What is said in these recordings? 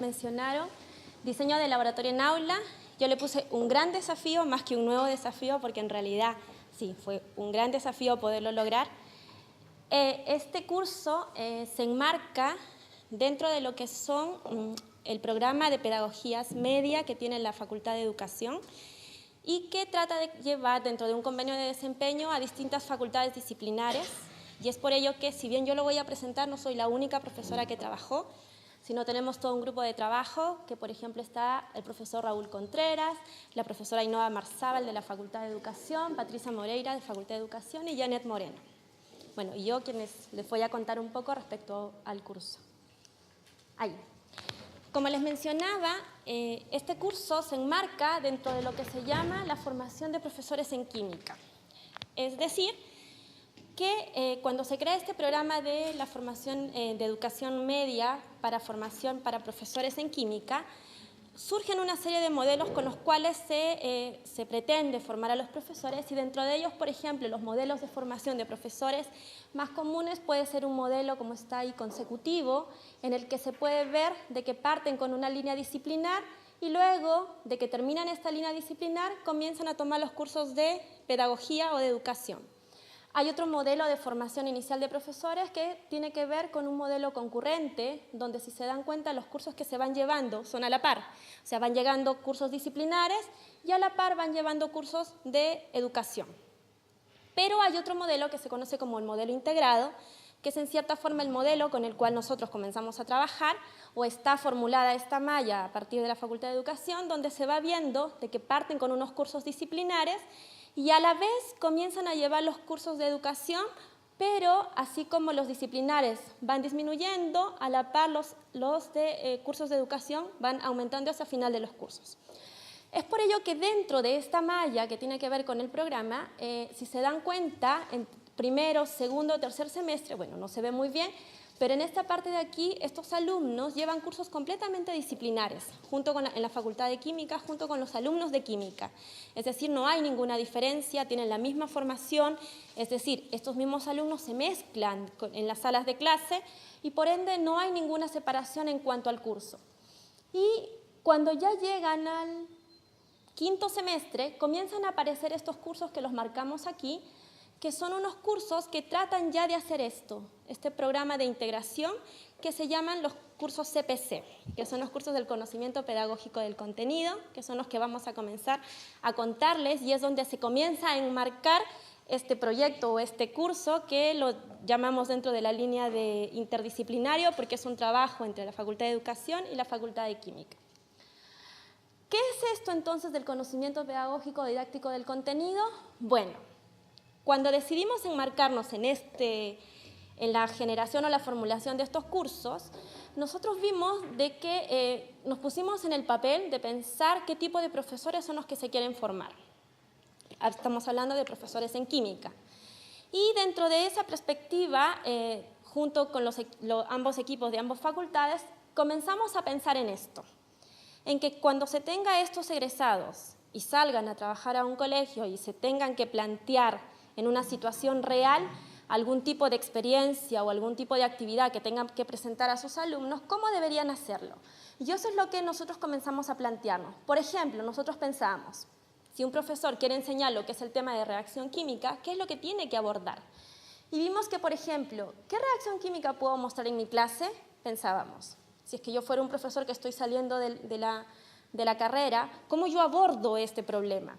mencionaron, diseño de laboratorio en aula. Yo le puse un gran desafío, más que un nuevo desafío, porque en realidad sí, fue un gran desafío poderlo lograr. Este curso se enmarca dentro de lo que son el programa de pedagogías media que tiene la Facultad de Educación y que trata de llevar dentro de un convenio de desempeño a distintas facultades disciplinares. Y es por ello que, si bien yo lo voy a presentar, no soy la única profesora que trabajó, sino tenemos todo un grupo de trabajo que, por ejemplo, está el profesor Raúl Contreras, la profesora Ainhoa Marzábal de la Facultad de Educación, Patricia Moreira de Facultad de Educación y Janet Moreno. Bueno, y yo quienes les voy a contar un poco respecto al curso. Ahí. Como les mencionaba, este curso se enmarca dentro de lo que se llama la formación de profesores en química. Es decir, que cuando se crea este programa de la formación de educación media para formación para profesores en química, surgen una serie de modelos con los cuales se pretende formar a los profesores y dentro de ellos, por ejemplo, los modelos de formación de profesores más comunes puede ser un modelo como está ahí consecutivo, en el que se puede ver de que parten con una línea disciplinar y luego de que terminan esta línea disciplinar comienzan a tomar los cursos de pedagogía o de educación. Hay otro modelo de formación inicial de profesores que tiene que ver con un modelo concurrente, donde si se dan cuenta los cursos que se van llevando son a la par. O sea, van llegando cursos disciplinares y a la par van llevando cursos de educación. Pero hay otro modelo que se conoce como el modelo integrado, que es en cierta forma el modelo con el cual nosotros comenzamos a trabajar, o está formulada esta malla a partir de la Facultad de Educación, donde se va viendo de que parten con unos cursos disciplinares y a la vez comienzan a llevar los cursos de educación, pero así como los disciplinares van disminuyendo, a la par los cursos de educación van aumentando hasta el final de los cursos. Es por ello que dentro de esta malla que tiene que ver con el programa, si se dan cuenta, en primero, segundo, tercer semestre, bueno, no se ve muy bien, pero en esta parte de aquí, estos alumnos llevan cursos completamente disciplinares, en la Facultad de Química, junto con los alumnos de Química. Es decir, no hay ninguna diferencia, tienen la misma formación, es decir, estos mismos alumnos se mezclan en las salas de clase y por ende no hay ninguna separación en cuanto al curso. Y cuando ya llegan al quinto semestre, comienzan a aparecer estos cursos que los marcamos aquí, que son unos cursos que tratan ya de hacer este programa de integración que se llaman los cursos CPC, que son los cursos del conocimiento pedagógico del contenido, que son los que vamos a comenzar a contarles y es donde se comienza a enmarcar este proyecto o este curso que lo llamamos dentro de la línea de interdisciplinario porque es un trabajo entre la Facultad de Educación y la Facultad de Química. ¿Qué es esto entonces del conocimiento pedagógico didáctico del contenido? Bueno, cuando decidimos enmarcarnos en la generación o la formulación de estos cursos, nosotros vimos de que nos pusimos en el papel de pensar qué tipo de profesores son los que se quieren formar. Estamos hablando de profesores en química. Y dentro de esa perspectiva, junto con ambos equipos de ambas facultades, comenzamos a pensar en esto, en que cuando se tenga estos egresados y salgan a trabajar a un colegio y se tengan que plantear en una situación real algún tipo de experiencia o algún tipo de actividad que tengan que presentar a sus alumnos, ¿cómo deberían hacerlo? Y eso es lo que nosotros comenzamos a plantearnos. Por ejemplo, nosotros pensamos, si un profesor quiere enseñar lo que es el tema de reacción química, ¿qué es lo que tiene que abordar? Y vimos que, por ejemplo, ¿qué reacción química puedo mostrar en mi clase? Pensábamos, si es que yo fuera un profesor que estoy saliendo de la carrera, ¿cómo yo abordo este problema?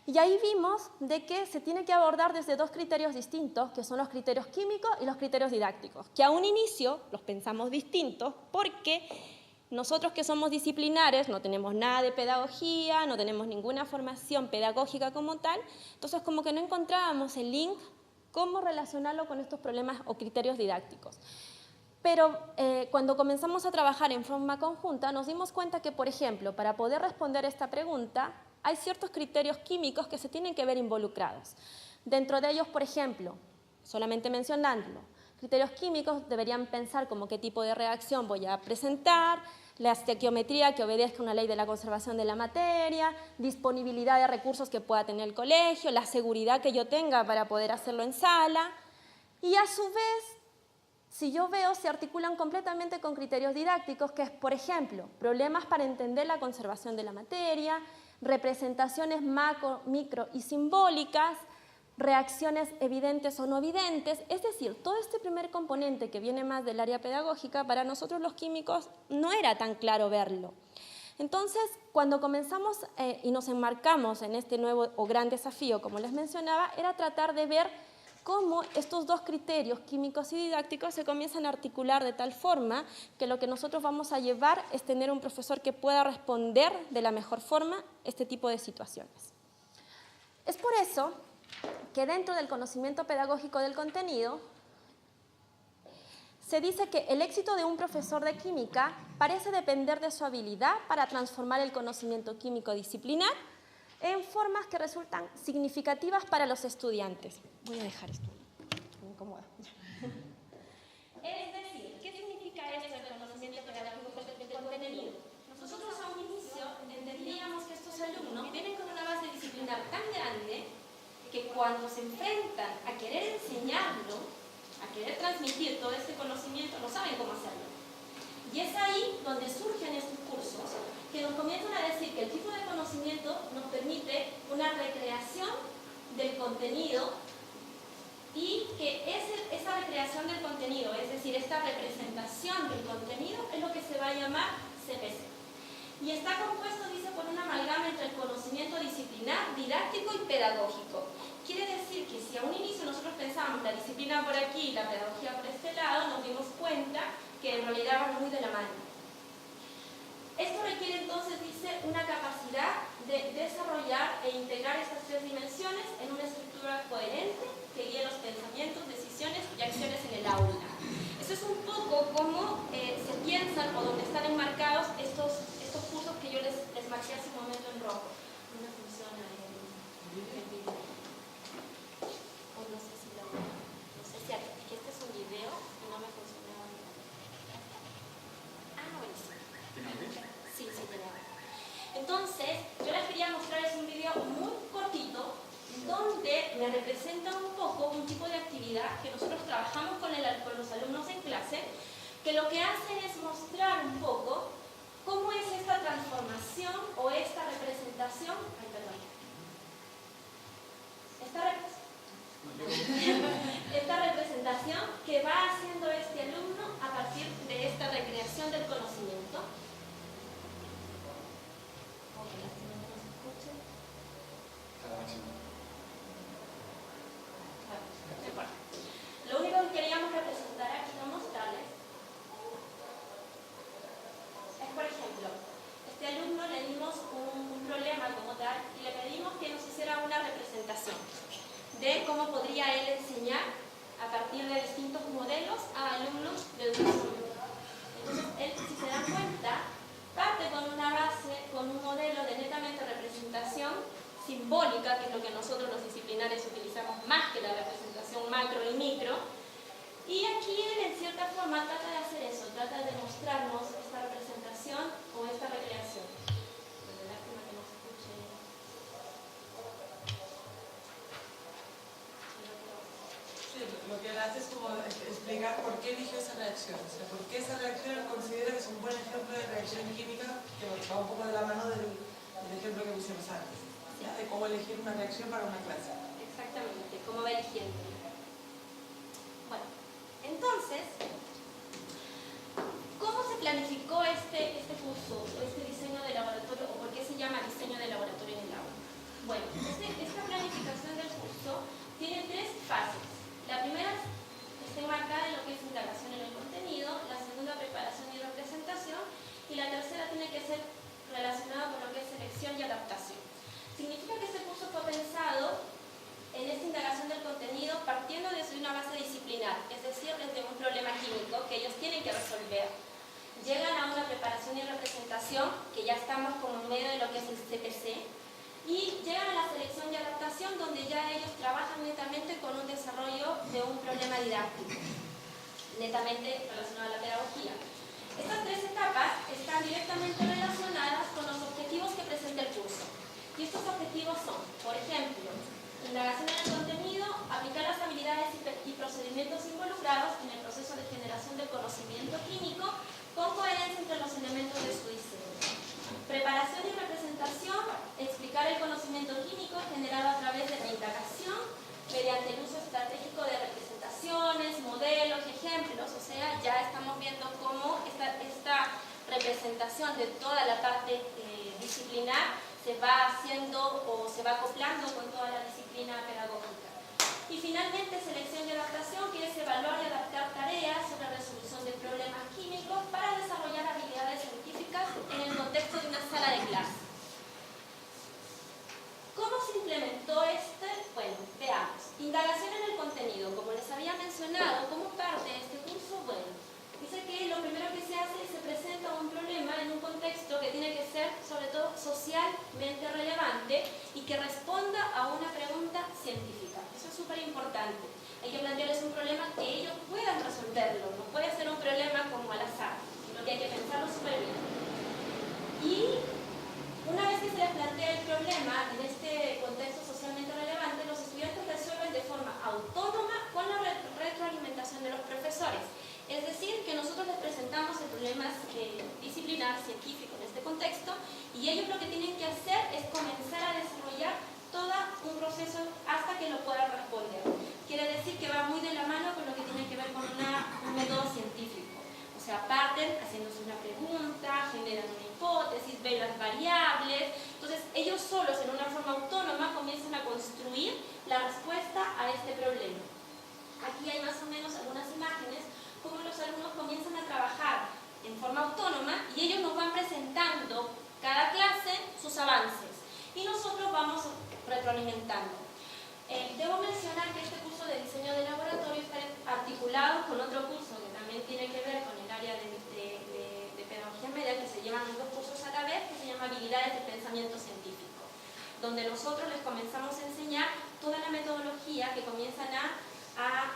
Y ahí vimos de que se tiene que abordar desde dos criterios distintos, que son los criterios químicos y los criterios didácticos, que a un inicio los pensamos distintos porque nosotros que somos disciplinares no tenemos nada de pedagogía, no tenemos ninguna formación pedagógica como tal, entonces como que no encontrábamos el link, cómo relacionarlo con estos problemas o criterios didácticos. Pero cuando comenzamos a trabajar en forma conjunta nos dimos cuenta que, por ejemplo, para poder responder esta pregunta, hay ciertos criterios químicos que se tienen que ver involucrados. Dentro de ellos, por ejemplo, solamente mencionándolo, criterios químicos deberían pensar como qué tipo de reacción voy a presentar, la estequiometría que obedezca a una ley de la conservación de la materia, disponibilidad de recursos que pueda tener el colegio, la seguridad que yo tenga para poder hacerlo en sala y a su vez si yo veo, se articulan completamente con criterios didácticos, que es, por ejemplo, problemas para entender la conservación de la materia, representaciones macro, micro y simbólicas, reacciones evidentes o no evidentes. Es decir, todo este primer componente que viene más del área pedagógica, para nosotros los químicos no era tan claro verlo. Entonces, cuando comenzamos y nos enmarcamos en este nuevo o gran desafío, como les mencionaba, era tratar de ver cómo estos dos criterios, químicos y didácticos, se comienzan a articular de tal forma que lo que nosotros vamos a llevar es tener un profesor que pueda responder de la mejor forma este tipo de situaciones. Es por eso que dentro del conocimiento pedagógico del contenido, se dice que el éxito de un profesor de química parece depender de su habilidad para transformar el conocimiento químico disciplinar en formas que resultan significativas para los estudiantes. Voy a dejar esto, me incomoda. Es decir, ¿qué significa esto del conocimiento pedagógico del contenido? Nosotros a un inicio entendíamos que estos alumnos vienen con una base disciplinar tan grande que cuando se enfrentan a querer enseñarlo, a querer transmitir todo este conocimiento, no saben cómo hacerlo. Y es ahí donde surgen estos cursos que nos comienzan a decir que el tipo de conocimiento nos permite una recreación del contenido y que esa recreación del contenido, es decir, esta representación del contenido, es lo que se va a llamar CPC. Y está compuesto, dice, por una amalgama entre el conocimiento disciplinar, didáctico y pedagógico. Quiere decir que si a un inicio nosotros pensábamos la disciplina por aquí y la pedagogía por este lado, nos dimos cuenta que en realidad van muy de la mano. Esto requiere entonces, dice, una capacidad de desarrollar e integrar estas tres dimensiones en una estructura coherente que guíe los pensamientos, decisiones y acciones en el aula. Eso es un poco cómo se piensan o donde están enmarcados estos cursos que yo les marqué hace un momento en rojo. No funciona el video. O no sé si que este es un video y no me funcionaba bien. Ah, buenísimo. Sí, tenía. Entonces, yo les quería mostrarles un video muy cortito donde me representa un poco un tipo de actividad que nosotros trabajamos con los alumnos en clase, que lo que hacen es mostrar un poco cómo es esta transformación o esta representación. Ay, perdón. Esta representación que va haciendo este alumno a partir de esta recreación del conocimiento. Lo único que queríamos representar aquí o mostrarles es, por ejemplo, este alumno le dimos un problema como tal y le pedimos que nos hiciera una representación de cómo podría él enseñar a partir de distintos modelos a alumnos de educación. Entonces, él, si se dan cuenta, parte con una base, con un modelo de netamente representación simbólica, que es lo que nosotros los disciplinares utilizamos más que la representación macro y micro, y aquí él en cierta forma trata de hacer eso, trata de mostrarnos esta representación o esta recreación. Bueno, lástima que no se escuche. Sí, lo que él hace es como explicar por qué eligió esa reacción, o sea, por qué esa reacción él considera que es un buen ejemplo de reacción química que va un poco de la mano del ejemplo que pusimos antes, ¿ya? De cómo elegir una reacción para una clase. Exactamente, cómo va eligiendo. Bueno, entonces, ¿cómo se planificó este curso, este diseño de laboratorio, o por qué se llama diseño de laboratorio en el aula? Bueno, esta planificación del curso tiene tres fases. La primera está enmarcada en lo que es indagación en el contenido, la segunda preparación y representación, y la tercera tiene que ser relacionada con lo que es selección y adaptación. Significa que este curso fue pensado en esta indagación del contenido partiendo desde una base disciplinar, es decir, desde un problema químico que ellos tienen que resolver. Llegan a una preparación y representación, que ya estamos como en medio de lo que es el CPC, y llegan a la selección y adaptación, donde ya ellos trabajan netamente con un desarrollo de un problema didáctico, netamente relacionado a la pedagogía. Estas tres etapas están directamente relacionadas con los objetivos que presenta el curso. Y estos objetivos son, por ejemplo, indagación en el contenido, aplicar las habilidades y procesos procedimientos involucrados en el proceso de generación del conocimiento químico con coherencia entre los elementos de su diseño. Preparación y representación, explicar el conocimiento químico generado a través de la indagación mediante el uso estratégico de representaciones, modelos, ejemplos, o sea, ya estamos viendo cómo esta representación de toda la parte disciplinar se va haciendo o se va acoplando con toda la disciplina pedagógica. Y finalmente, selección y adaptación, que es evaluar y adaptar tareas sobre resolución de problemas químicos para desarrollar habilidades científicas en el contexto de una sala de clase. ¿Cómo se implementó este? Bueno, veamos. Indagación en el contenido. Como les había mencionado, como parte de este curso, bueno, dice que lo primero que se hace es se presenta un problema en un contexto que tiene que ser, sobre todo, socialmente relevante y que responda a una pregunta científica. Eso es súper importante. Hay que plantearles un problema que ellos puedan resolverlo. No puede ser un problema como al azar, sino que hay que pensarlo súper bien. Y una vez que se les plantea el problema en este contexto socialmente relevante, los estudiantes resuelven de forma autónoma con la retroalimentación de los profesores. Es decir, que nosotros les presentamos el problema disciplinar, científico en este contexto, y ellos lo que tienen que hacer es comenzar a desarrollar todo un proceso hasta que lo puedan responder. Quiere decir que va muy de la mano con lo que tiene que ver con un método científico. O sea, parten haciéndose una pregunta, generan una hipótesis, ven las variables. Entonces, ellos solos, en una forma autónoma, comienzan a construir la respuesta a este problema. Aquí hay más o menos algunas imágenes cómo los alumnos comienzan a trabajar en forma autónoma y ellos nos van presentando cada clase sus avances y nosotros vamos retroalimentando. Debo mencionar que este curso de diseño de laboratorio está articulado con otro curso que también tiene que ver con el área de pedagogía media, que se llevan los dos cursos a la vez, que se llama Habilidades de Pensamiento Científico, donde nosotros les comenzamos a enseñar toda la metodología que comienzan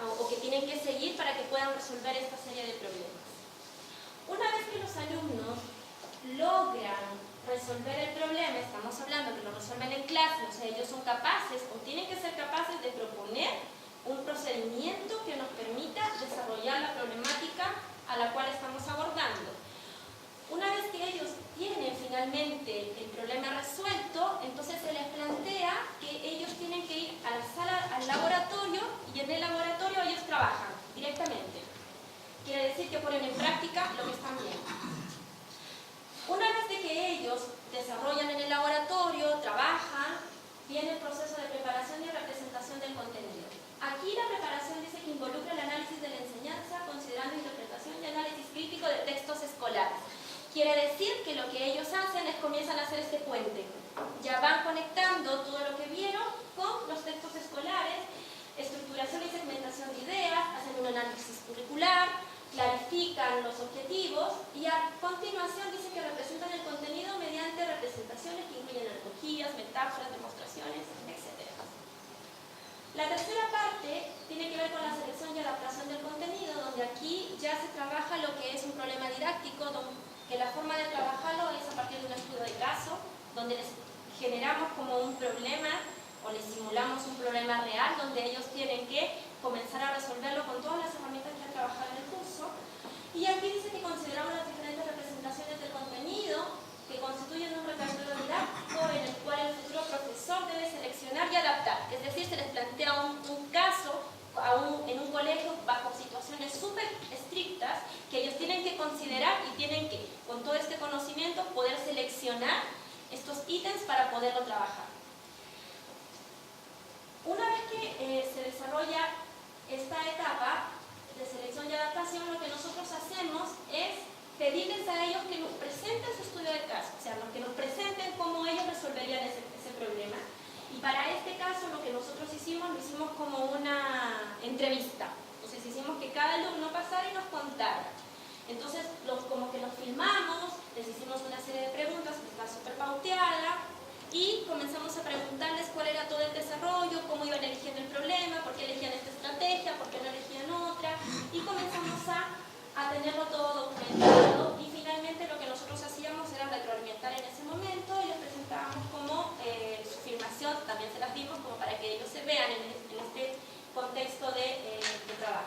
o que tienen que seguir para que puedan resolver esta serie de problemas. Una vez que los alumnos logran resolver el problema, estamos hablando que lo resuelven en clase, o sea, ellos son capaces o tienen que ser capaces de proponer un procedimiento que nos permita desarrollar la problemática a la cual estamos abordando. Una vez que ellos tienen finalmente el problema resuelto, entonces se les plantea que ellos tienen que ir a la sala, al laboratorio, y en el laboratorio ellos trabajan directamente. Quiere decir que ponen en práctica lo que están viendo. Una vez de que ellos desarrollan en el laboratorio, trabajan, viene el proceso de preparación y representación del contenido. Aquí la preparación dice que involucra el análisis de la enseñanza, considerando interpretación y análisis crítico de textos escolares. Quiere decir que lo que ellos hacen es comienzan a hacer este puente. Ya van conectando todo lo que vieron con los textos escolares, estructuración y segmentación de ideas, hacen un análisis curricular, clarifican los objetivos y a continuación dice que representan el contenido mediante representaciones que incluyen analogías, metáforas, demostraciones, etc. La tercera parte tiene que ver con la selección y adaptación del contenido, donde aquí ya se trabaja lo que es un problema didáctico, que la forma de trabajarlo es a partir de un estudio de caso, donde les generamos como un problema o les simulamos un problema real, donde ellos tienen que comenzar a resolverlo con todas las herramientas que han trabajado en el curso. Y aquí dice que consideramos las diferentes representaciones del contenido que constituyen un repertorio didáctico en el cual el futuro profesor debe seleccionar y adaptar. Es decir, se les plantea un caso en un colegio bajo situaciones súper estrictas que ellos tienen que considerar y tienen que, con todo este conocimiento, poder seleccionar estos ítems para poderlo trabajar. Una vez que se desarrolla esta etapa de selección y adaptación, lo que nosotros hacemos es pedirles a ellos que nos presenten su estudio de caso, o sea, que nos presenten cómo ellos resolverían ese problema. Y para este caso lo que nosotros hicimos, lo hicimos como una entrevista. Entonces hicimos que cada alumno pasara y nos contara. Entonces como que los filmamos, les hicimos una serie de preguntas que está súper pauteada y comenzamos a preguntarles cuál era todo el desarrollo, cómo iban eligiendo el problema, por qué elegían esta estrategia, por qué no elegían otra, y comenzamos a tenerlo todo documentado y finalmente lo que nosotros hacíamos era retroalimentar en ese momento y les presentábamos como su filmación, también se las dimos como para que ellos se vean en este contexto de trabajo.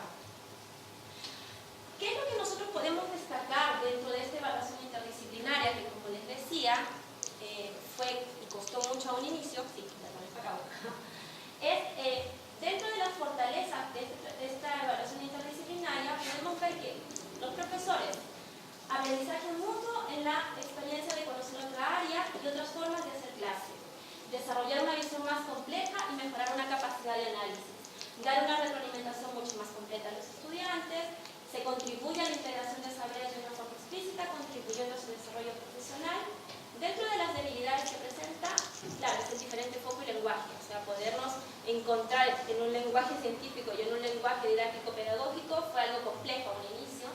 día fue, y costó mucho a un inicio, sí, ya también se acabó, es dentro de las fortalezas de esta evaluación interdisciplinaria podemos ver que los profesores, aprendizaje mutuo en la experiencia de conocer otra área y otras formas de hacer clase, desarrollar una visión más compleja y mejorar una capacidad de análisis, dar una retroalimentación mucho más completa a los estudiantes, se contribuye a la integración de saberes de una forma explícita, contribuyendo a su desarrollo profesional. Dentro de las debilidades que presenta, claro, es el diferente foco y lenguaje, o sea, podernos encontrar en un lenguaje científico y en un lenguaje didáctico-pedagógico fue algo complejo a un inicio.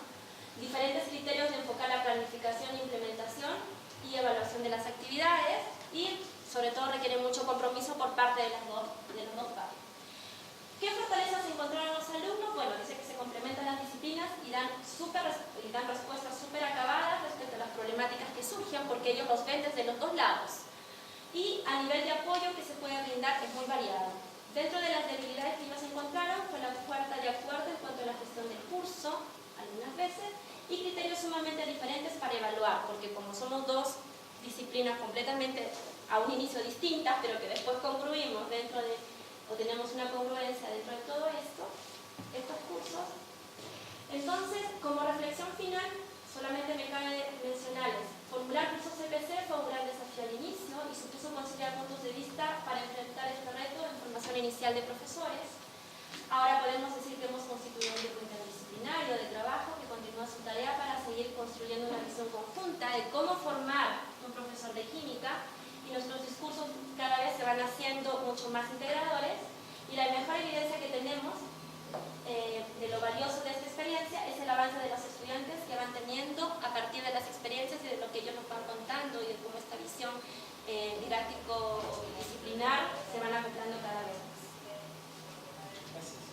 Diferentes criterios de enfocar la planificación, implementación y evaluación de las actividades y, sobre todo, requiere mucho compromiso por parte de los dos partes. ¿Qué fortalezas encontraron los alumnos? Bueno, dice que se complementan las disciplinas y dan respuestas súper acabadas respecto a las problemáticas que surgen porque ellos los ven desde los dos lados. Y a nivel de apoyo que se puede brindar es muy variado. Dentro de las debilidades que ellos encontraron fue la falta de acuerdo en cuanto a la gestión del curso, algunas veces, y criterios sumamente diferentes para evaluar, porque como somos dos disciplinas completamente a un inicio distintas, pero que después concluimos dentro de o tenemos una congruencia dentro de todo esto, estos cursos. Entonces, como reflexión final, solamente me cabe mencionarles, formular cursos CPC fue un gran desafío al inicio y supuso conciliar puntos de vista para enfrentar este reto en formación inicial de profesores. Ahora podemos decir que hemos constituido un grupo interdisciplinario de trabajo que continúa su tarea para seguir construyendo una visión conjunta de cómo formar un profesor de química, y nuestros discursos cada vez se van haciendo mucho más integradores y la mejor evidencia que tenemos de lo valioso de esta experiencia es el avance de los estudiantes que van teniendo a partir de las experiencias y de lo que ellos nos van contando y de cómo esta visión didáctico-disciplinar se van acoplando cada vez más. Gracias.